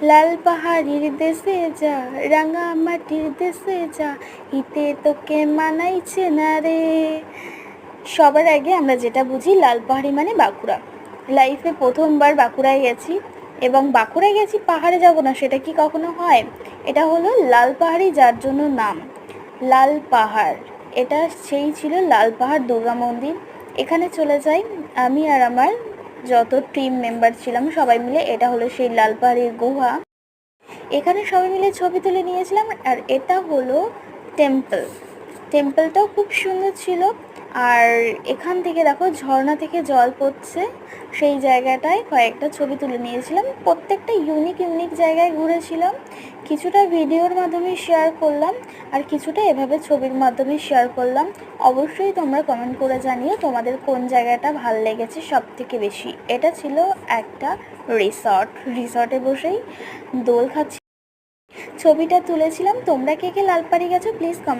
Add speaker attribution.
Speaker 1: লাল পাহাড়ির দেশে যা, রাঙা মাটির দেশে যা, হিতে তোকে মানাইছে না রে। সবার আগে আমরা যেটা বুঝি লাল পাহাড়ি মানে বাঁকুড়া। লাইফে প্রথমবার বাঁকুড়ায় গেছি, এবং বাঁকুড়ায় গেছি পাহাড়ে যাব না সেটা কি কখনো হয়? এটা হলো লাল পাহাড়ি, যার জন্য নাম লাল পাহাড়। এটা সেই ছিল লাল পাহাড় দুর্গা মন্দির। এখানে চলে যাই আমি আর আমার যত টিম মেম্বার ছিলাম সবাই মিলে। এটা হলো সেই লাল পাহাড়ির গুহা। এখানে সবাই মিলে ছবি তুলে নিয়েছিলাম। আর এটা হলো টেম্পল। টেম্পলটাও খুব সুন্দর ছিল। আর এখান থেকে দেখো ঝর্ণা থেকে জল পড়ছে, সেই জায়গাটায় কয়েকটা ছবি তুলে নিয়েছিলাম। প্রত্যেকটা ইউনিক জায়গায় ঘুরেছিলাম। কিছুটা ভিডিওর মাধ্যমে শেয়ার করলাম, আর কিছুটা এভাবে ছবির মাধ্যমে শেয়ার করলাম। অবশ্যই তোমরা কমেন্ট করে জানিও তোমাদের কোন জায়গাটা ভাল লেগেছে সব থেকে বেশি। এটা ছিল একটা রিসর্টে বসেই দোল খাচ্ছি, ছবিটা তুলেছিলাম। তোমরা কে কে লালপাড়ি গেছো প্লিজ কমেন্ট